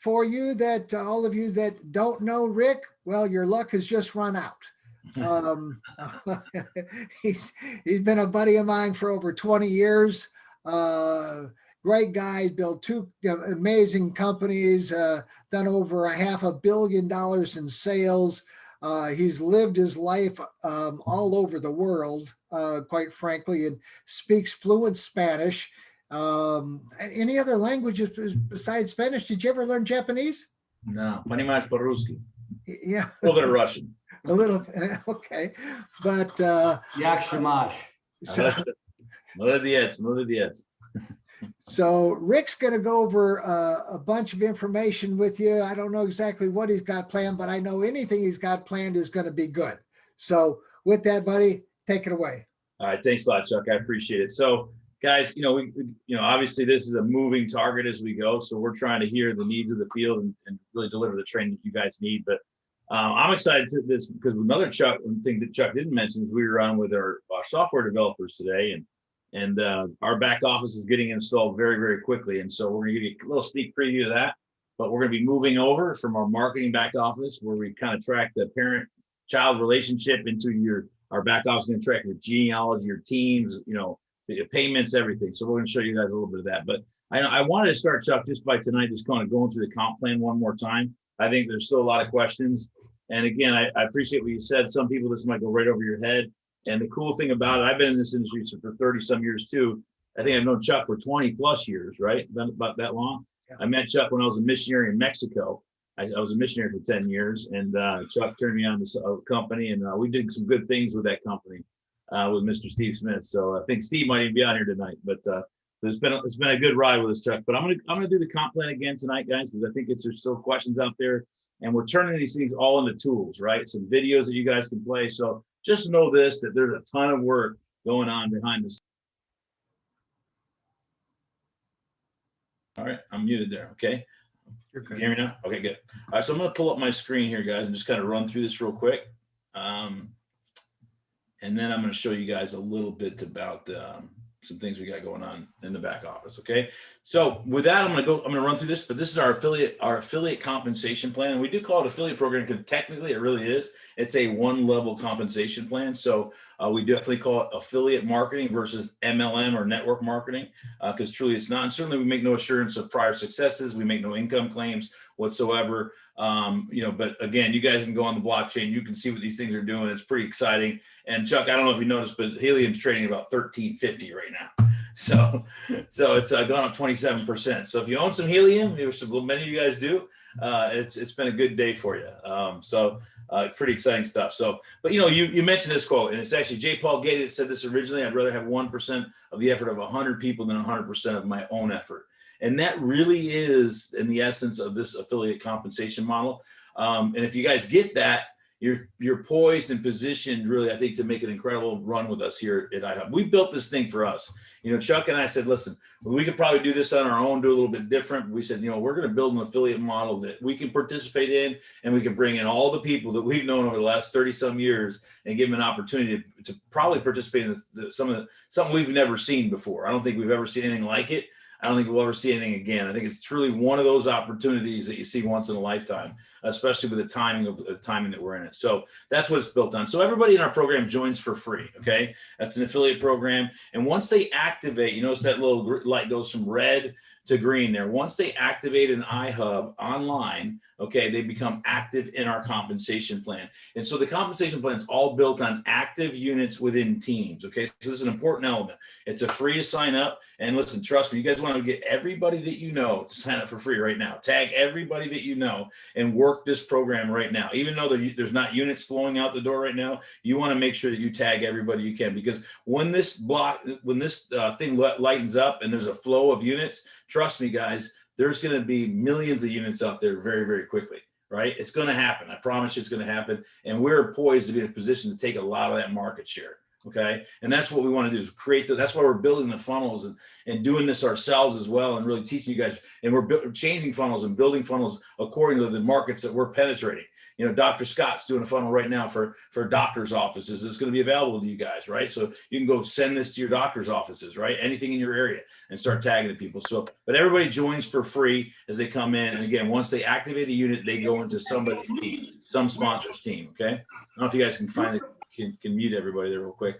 for you that all of you that don't know Rick, well, your luck has just run out. He's been a buddy of mine for over 20 years. Great guy, built two amazing companies, done over $500 million in sales. He's lived his life all over the world, quite frankly, and speaks fluent Spanish. Any other languages besides Spanish? Did you ever learn Japanese? No, понимаешь по-русски. Yeah. A little bit of Russian. A little, okay. But Yak Shamash. Молодец. So Rick's going to go over a bunch of information with you. I don't know exactly what he's got planned, but I know anything he's got planned is going to be good. So with that, buddy, take it away. All right, thanks a lot, Chuck. I appreciate it. So, guys, we obviously this is a moving target as we go. So we're trying to hear the needs of the field and really deliver the training that you guys need. But I'm excited to this because another thing that Chuck didn't mention is we were on with our software developers today, and our back office is getting installed very, very quickly. And so we're going to give you a little sneak preview of that. But we're going to be moving over from our marketing back office, where we kind of track the parent-child relationship, into our back office is going to track your genealogy, your teams, your payments, everything. So we're going to show you guys a little bit of that. But I wanted to start, Chuck, just by tonight, just kind of going through the comp plan one more time. I think there's still a lot of questions. And again, I appreciate what you said. Some people, this might go right over your head. And the cool thing about it, I've been in this industry for 30 some years too. I think I've known Chuck for 20 plus years, right? Been about that long. Yeah. I met Chuck when I was a missionary in Mexico. I was a missionary for 10 years, and Chuck turned me on to a company, and we did some good things with that company with Mr. Steve Smith. So I think Steve might even be on here tonight, but it's been a good ride with us, Chuck. But I'm gonna do the comp plan again tonight, guys, because I think there's still questions out there, and we're turning these things all into tools, right? Some videos that you guys can play. So just know this, that there's a ton of work going on behind the scenes. All right, I'm muted there, okay? You're good. You hear me now? Okay, good. All right, so I'm gonna pull up my screen here, guys, and just kind of run through this real quick. And then I'm gonna show you guys a little bit about some things we got going on in the back office, okay? So with that, I'm gonna run through this, but this is our affiliate compensation plan. And we do call it affiliate program because technically it really is. It's a one-level compensation plan. So we definitely call it affiliate marketing versus MLM or network marketing, because truly it's not. And certainly we make no assurance of prior successes. We make no income claims whatsoever. But again, you guys can go on the blockchain. You can see what these things are doing. It's pretty exciting. And Chuck, I don't know if you noticed, but Helium's trading about 1350 right now. So it's gone up 27%. So if you own some Helium, many of you guys do, it's been a good day for you. Pretty exciting stuff. So, but you mentioned this quote, and it's actually J. Paul Getty that said this originally. I'd rather have 1% of the effort of 100 people than 100% of my own effort. And that really is in the essence of this affiliate compensation model. And if you guys get that, you're poised and positioned really, I think, to make an incredible run with us here at iHub. We built this thing for us. Chuck and I said, listen, we could probably do this on our own, do a little bit different. We said, we're going to build an affiliate model that we can participate in, and we can bring in all the people that we've known over the last 30 some years and give them an opportunity to probably participate in something we've never seen before. I don't think we've ever seen anything like it. I don't think we'll ever see anything again. I think it's truly one of those opportunities that you see once in a lifetime, especially with the timing that we're in it. So that's what it's built on. So everybody in our program joins for free. Okay. That's an affiliate program. And once they activate, you notice that little light goes from red to green there. Once they activate an iHub online, okay, they become active in our compensation plan. And so the compensation plan is all built on active units within teams, okay? So this is an important element. It's a free to sign up. And listen, trust me, you guys want to get everybody that you know to sign up for free right now. Tag everybody that you know and work this program right now. Even though there's not units flowing out the door right now, you want to make sure that you tag everybody you can, because when this thing lightens up and there's a flow of units, trust me, guys, there's going to be millions of units out there very, very quickly, right? It's going to happen. I promise you it's going to happen. And we're poised to be in a position to take a lot of that market share. Okay. And that's what we want to do is create that's why we're building the funnels and doing this ourselves as well, and really teaching you guys. And we're changing funnels and building funnels according to the markets that we're penetrating. You know, Dr. Scott's doing a funnel right now for doctor's offices. It's going to be available to you guys, right? So you can go send this to your doctor's offices, right? Anything in your area, and start tagging people. So, but everybody joins for free as they come in. And again, once they activate a unit, they go into somebody's team, some sponsor's team. Okay. I don't know if you guys can find it. Can mute everybody there real quick.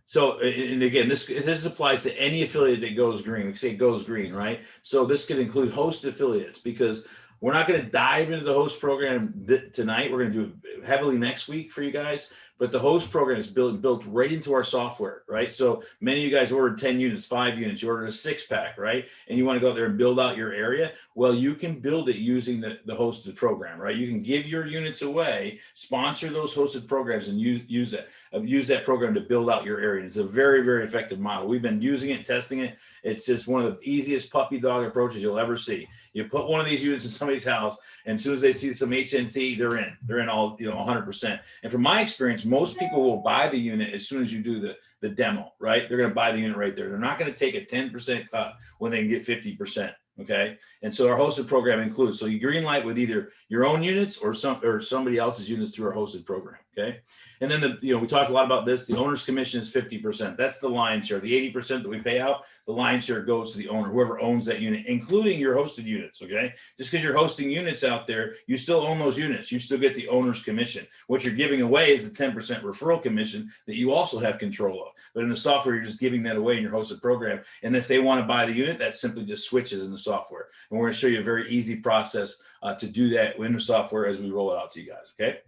So, and again, this applies to any affiliate that goes green. We say goes green, right? So this could include host affiliates, because we're not going to dive into the host program tonight. We're going to do it heavily next week for you guys. But the host program is built right into our software, right? So many of you guys ordered 10 units, 5 units, you ordered a 6-pack, right? And you want to go out there and build out your area. Well, you can build it using the hosted program, right? You can give your units away, sponsor those hosted programs, and use that program to build out your area. And it's a very, very effective model. We've been using it, testing it. It's just one of the easiest puppy dog approaches you'll ever see. You put one of these units in somebody's house, and as soon as they see some HNT, they're in all, 100%. And from my experience, most people will buy the unit as soon as you do the demo, right? They're going to buy the unit right there. They're not going to take a 10% cut when they can get 50%. Okay. And so our hosted program includes, so you green light with either your own units or somebody else's units through our hosted program. Okay. And then we talked a lot about this. The owner's commission is 50%. That's the lion's share. The 80% that we pay out, the lion's share goes to the owner, whoever owns that unit, including your hosted units. Okay. Just because you're hosting units out there, you still own those units. You still get the owner's commission. What you're giving away is the 10% referral commission that you also have control of. But in the software, you're just giving that away in your hosted program. And if they want to buy the unit, that simply just switches in the software. And we're going to show you a very easy process to do that in the software as we roll it out to you guys. Okay.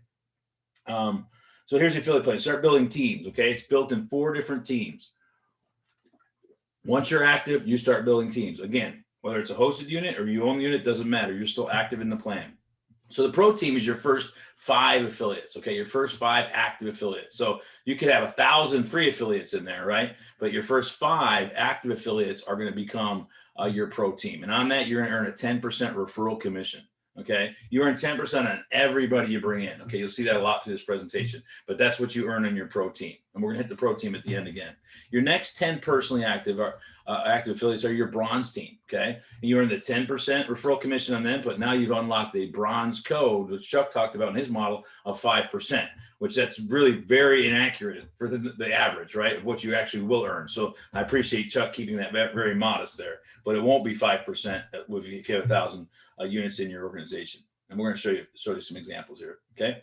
So here's the affiliate plan. Start building teams. Okay. It's built in 4 different teams. Once you're active, you start building teams. Again, whether it's a hosted unit or you own the unit, doesn't matter. You're still active in the plan. So the pro team is your first 5 affiliates. Okay. Your first 5 active affiliates. So you could have 1,000 free affiliates in there, right? But your first 5 active affiliates are going to become your pro team. And on that, you're going to earn a 10% referral commission. Okay. You earn 10% on everybody you bring in. Okay. You'll see that a lot through this presentation, but that's what you earn in your pro team. And we're going to hit the pro team at the end again. Your next 10 personally active active affiliates are your bronze team. Okay. And you earn the 10% referral commission on them, but now you've unlocked the bronze code, which Chuck talked about in his model, of 5%, which that's really very inaccurate for the average, right, of what you actually will earn. So I appreciate Chuck keeping that very modest there, but it won't be 5% if you have 1,000 units in your organization. And we're going to show you some examples here. Okay.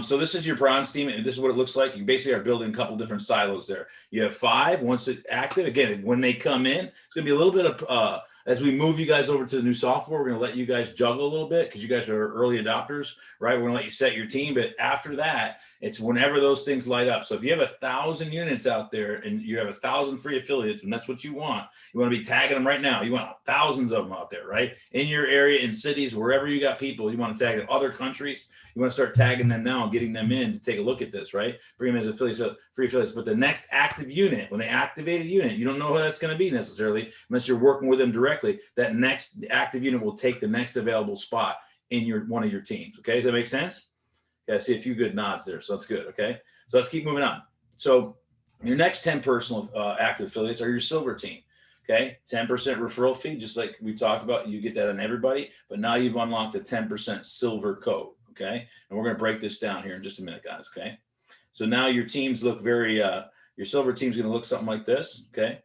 So this is your bronze team, and this is what it looks like. You basically are building a couple different silos there. You have 5 once it's active. Again, when they come in, it's going to be a little bit of as we move you guys over to the new software, we're going to let you guys juggle a little bit because you guys are early adopters, right? We're going to let you set your team, but after that, it's whenever those things light up. So if you have 1,000 units out there and you have 1,000 free affiliates, and that's what you want to be tagging them right now. You want thousands of them out there, right? In your area, in cities, wherever you got people, you want to tag in other countries. You want to start tagging them now and getting them in to take a look at this, right? Bring them as affiliates, free affiliates. But the next active unit, when they activate a unit, you don't know who that's going to be necessarily unless you're working with them directly. That next active unit will take the next available spot in one of your teams. Okay, does that make sense? Okay, I see a few good nods there, so that's good. Okay, so let's keep moving on. So your next 10 personal active affiliates are your silver team. Okay, 10% referral fee, just like we talked about. You get that on everybody, but now you've unlocked the 10% silver code. Okay, and we're going to break this down here in just a minute, guys. Okay, so now your teams look very. Your silver team's going to look something like this. Okay.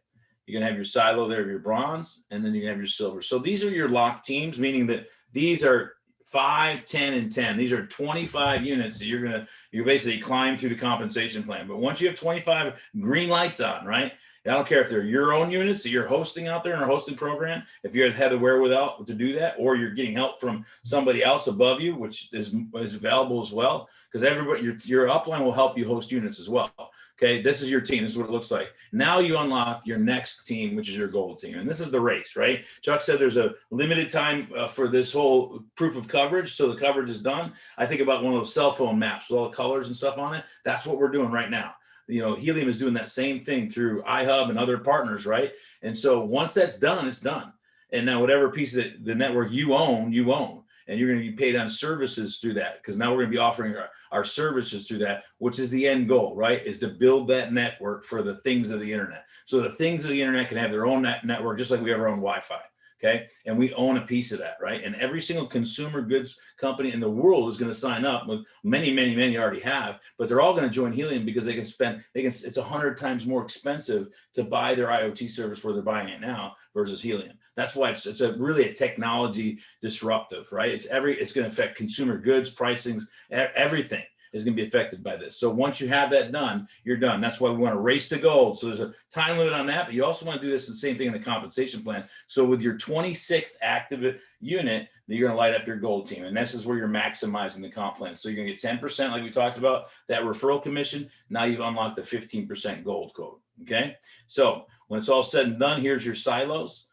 You're going to have your silo there of your bronze, and then you're going to have your silver. So these are your locked teams, meaning that these are 5, 10, and 10. These are 25 units that you basically climb through the compensation plan. But once you have 25 green lights on, right? I don't care if they're your own units that you're hosting out there in our hosting program, if you had the wherewithal to do that, or you're getting help from somebody else above you, which is available as well, because everybody, your upline will help you host units as well. Okay, this is your team. This is what it looks like. Now you unlock your next team, which is your gold team. And this is the race, right? Chuck said there's a limited time for this whole proof of coverage. So the coverage is done. I think about one of those cell phone maps with all the colors and stuff on it. That's what we're doing right now. Helium is doing that same thing through iHub and other partners, right? And so once that's done, it's done. And now whatever piece of the network you own, you own. and you're going to be paid on services through that, because now we're going to be offering our services through that, which is the end goal, right? Is to build that network for the things of the internet. So the things of the internet can have their own network, just like we have our own Wi-Fi. Okay. And we own a piece of that, right? And every single consumer goods company in the world is going to sign up. With many already have, but they're all going to join Helium because it's 100 times more expensive to buy their IoT service where they're buying it now versus Helium. That's why it's really a technology disruptive, right? It's going to affect consumer goods, pricings, everything is going to be affected by this. So once you have that done, you're done. That's why we want to race to gold. So there's a time limit on that, but you also want to do this the same thing in the compensation plan. So with your 26th active unit, you're going to light up your gold team. And this is where you're maximizing the comp plan. So you're going to get 10%, like we talked about, that referral commission. Now you've unlocked the 15% gold code. Okay. So when it's all said and done, here's your silos.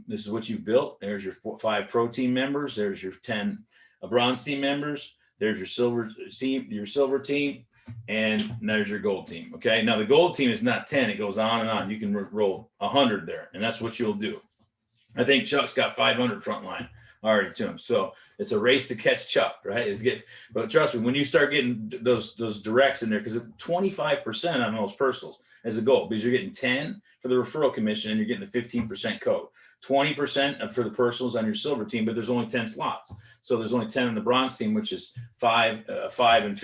This is what you've built. There's your 5 pro team members. There's your 10 bronze team members. There's your silver team, and there's your gold team. Okay. Now the gold team is not 10. It goes on and on. You can roll 100 there, and that's what you'll do. I think Chuck's got 500 frontline already to him. So it's a race to catch Chuck, right? But trust me, when you start getting those directs in there, because 25% on those personals as a goal, because you're getting 10 for the referral commission and you're getting the 15% code. 20% for the personals on your silver team, but there's only 10 slots. So there's only 10 on the bronze team, which is 5 and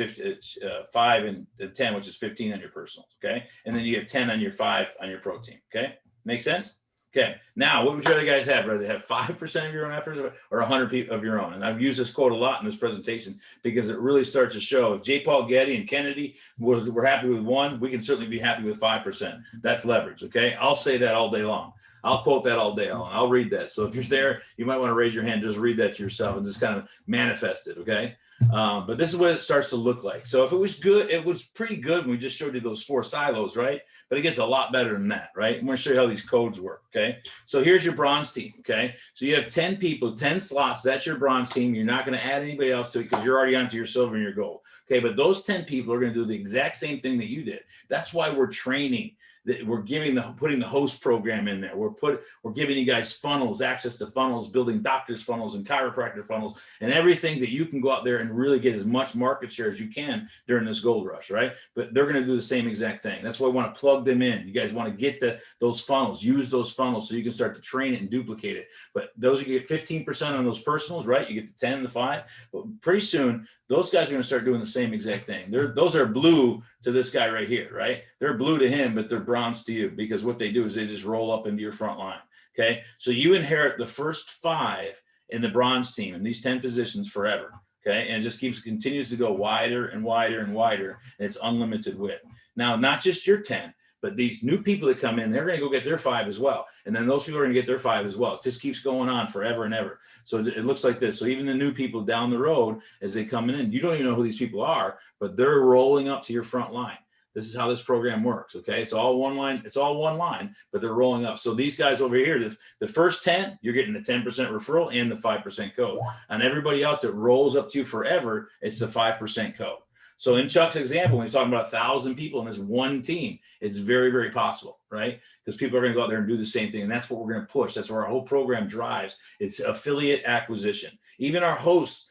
10, which is 15 on your personals. Okay. And then you have 10 on your 5 on your pro team. Okay. Make sense? Okay. Now, what would you other guys have? Rather have 5% of your own efforts or 100 of your own? And I've used this quote a lot in this presentation because it really starts to show if J. Paul Getty and Kennedy were happy with 1, we can certainly be happy with 5%. That's leverage. Okay. I'll say that all day long. I'll quote that all day long. I'll read that. So if you're there, you might want to raise your hand, just read that to yourself and just kind of manifest it. Okay. But this is what it starts to look like. So if it was good, it was pretty good when we just showed you those 4 silos, right? But it gets a lot better than that, right? I'm going to show you how these codes work. Okay. So here's your bronze team. Okay. So you have 10 people, 10 slots. That's your bronze team. You're not going to add anybody else to it because you're already onto your silver and your gold. Okay. But those 10 people are going to do the exact same thing that you did. That's why we're training. We're putting the host program in there. We're giving you guys funnels, access to funnels, building doctors funnels and chiropractor funnels, and everything that you can go out there and really get as much market share as you can during this gold rush, right? But they're going to do the same exact thing. That's why we want to plug them in. You guys want to get those funnels, use those funnels so you can start to train it and duplicate it. But those you get 15% on those personals, right? You get the 10 and the 5. But pretty soon, those guys are going to start doing the same exact thing. Those are blue to this guy right here, right? They're blue to him, but they're bronze to you because what they do is they just roll up into your front line. Okay. So you inherit the first 5 in the bronze team in these 10 positions forever. Okay. And it just continues to go wider and wider and wider. And it's unlimited width. Now, not just your 10, but these new people that come in, they're going to go get their 5 as well. And then those people are going to get their 5 as well. It just keeps going on forever and ever. So it looks like this. So even the new people down the road, as they come in, you don't even know who these people are, but they're rolling up to your front line. This is how this program works. Okay. It's all one line. It's all one line, but they're rolling up. So these guys over here, the first 10, you're getting the 10% referral and the 5% code. And everybody else that rolls up to you forever, it's the 5% code. So in Chuck's example, when he's talking about 1,000 people in this one team, it's very, very possible, right? Because people are going to go out there and do the same thing. And that's what we're going to push. That's where our whole program drives. It's affiliate acquisition. Even our host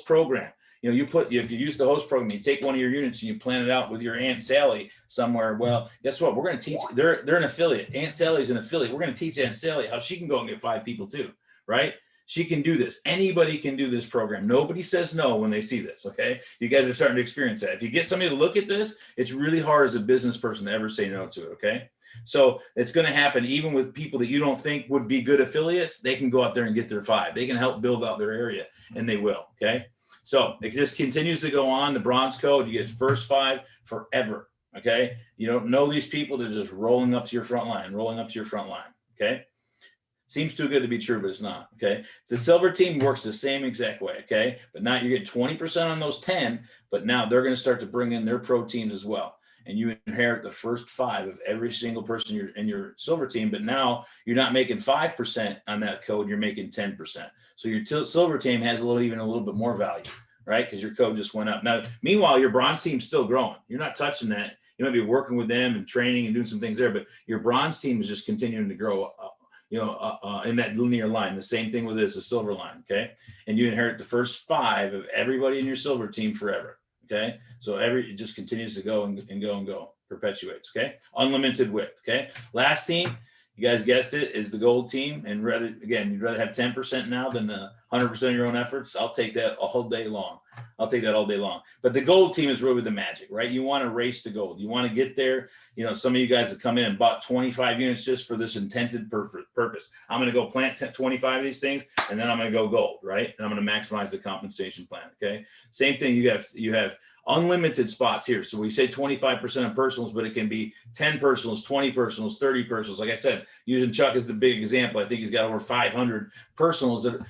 program, if you use the host program, you take one of your units and you plan it out with your Aunt Sally somewhere. Well, guess what? We're going to teach, they're an affiliate. Aunt Sally's an affiliate. We're going to teach Aunt Sally how she can go and get 5 people too, right? She can do this. Anybody can do this program. Nobody says no when they see this, okay? You guys are starting to experience that. If you get somebody to look at this, it's really hard as a business person to ever say no to it, okay? So it's going to happen even with people that you don't think would be good affiliates. They can go out there and get their 5. They can help build out their area, and they will, okay? So it just continues to go on. The bronze code, you get first 5 forever, okay? You don't know these people. They're just rolling up to your front line, okay? Seems too good to be true, but it's not, okay? The silver team works the same exact way, okay? But now you're getting 20% on those 10, but now they're going to start to bring in their pro teams as well. And you inherit the first 5 of every single person in your silver team, but now you're not making 5% on that code, you're making 10%. So your silver team has even a little bit more value, right? Because your code just went up. Now, meanwhile, your bronze team's still growing. You're not touching that. You might be working with them and training and doing some things there, but your bronze team is just continuing to grow up. in that linear line. The same thing with this, a silver line. Okay. And you inherit the first 5 of everybody in your silver team forever. Okay. So it just continues to go and go and go, perpetuates. Okay. Unlimited width. Okay. Last team, you guys guessed it, is the gold team. And you'd rather have 10% now than the 100% of your own efforts. I'll take that all day long. But the gold team is really the magic, right? You want to race to gold. You want to get there. Some of you guys have come in and bought 25 units just for this intended purpose. I'm going to go plant 25 of these things, and then I'm going to go gold, right? And I'm going to maximize the compensation plan. Okay. Same thing. You have unlimited spots here. So we say 25% of personals, but it can be 10 personals, 20 personals, 30 personals. Like I said, using Chuck as the big example, I think he's got over 500 personals that,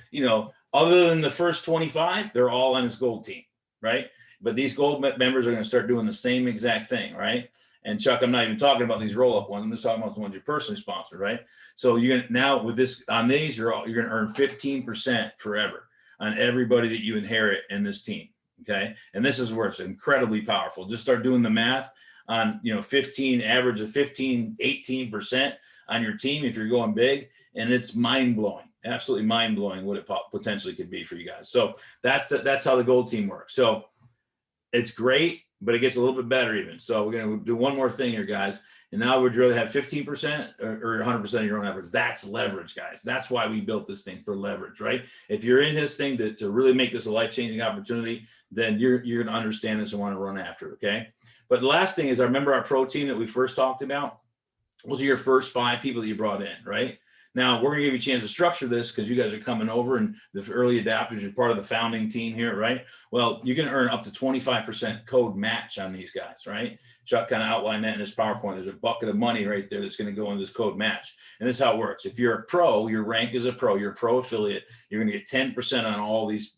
other than the first 25, they're all on his gold team, right? But these gold members are going to start doing the same exact thing, right? And Chuck, I'm not even talking about these roll-up ones. I'm just talking about the ones you personally sponsored, right? So now with this on these, you're going to earn 15% forever on everybody that you inherit in this team. Okay. And this is where it's incredibly powerful. Just start doing the math on, 15, average of 15, 18% on your team if you're going big. And it's mind blowing, absolutely mind blowing what it potentially could be for you guys. So that's how the gold team works. So it's great, but it gets a little bit better even. So we're going to do one more thing here, guys. And now would you rather have 15% or 100% of your own efforts? That's leverage, guys. That's why we built this thing, for leverage, right? If you're in this thing to really make this a life-changing opportunity, then you're going to understand this and want to run after it, okay? But the last thing is, I remember our pro team that we first talked about. Those are your first 5 people that you brought in, right? Now, we're going to give you a chance to structure this because you guys are coming over and the early adapters, you're part of the founding team here, right? Well, you can earn up to 25% code match on these guys, right? Chuck kind of outlined that in his PowerPoint. There's a bucket of money right there that's going to go in this code match. And this is how it works. If you're a pro, your rank is a pro, you're a pro affiliate, you're going to get 10% on all these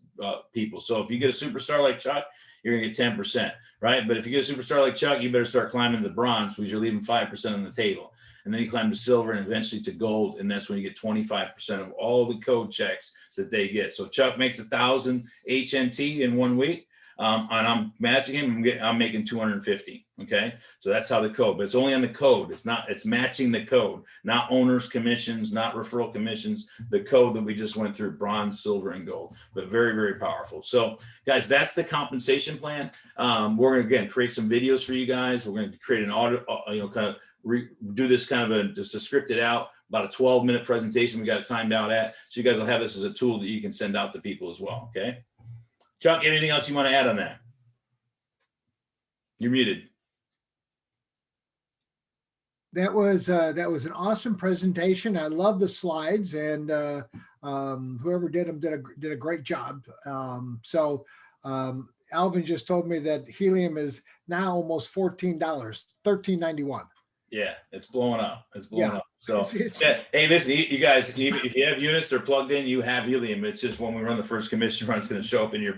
people. So if you get a superstar like Chuck, you're going to get 10%, right? But if you get a superstar like Chuck, you better start climbing to bronze because you're leaving 5% on the table. And then you climb to silver and eventually to gold. And that's when you get 25% of all the code checks that they get. So Chuck makes 1,000 HNT in 1 week. And I'm matching him. I'm making 250. Okay. So that's how the code, but it's only on the code. It's matching the code, not owners commissions, not referral commissions, the code that we just went through, bronze, silver, and gold, but very, very powerful. So guys, that's the compensation plan. We're going to, again, create some videos for you guys. We're going to create an audio, kind of do this kind of just a scripted out, about a 12-minute presentation we got it timed out at. So you guys will have this as a tool that you can send out to people as well. Okay. Chuck, anything else you want to add on that? You're muted. That was an awesome presentation. I love the slides, and whoever did them did a great job. Alvin just told me that helium is now almost $14, $13.91. Yeah, it's blowing up. It's blowing up. So, It's hey, listen, you guys, if you have units that are plugged in, you have helium. It's just when we run the first commission run, it's going to show up in your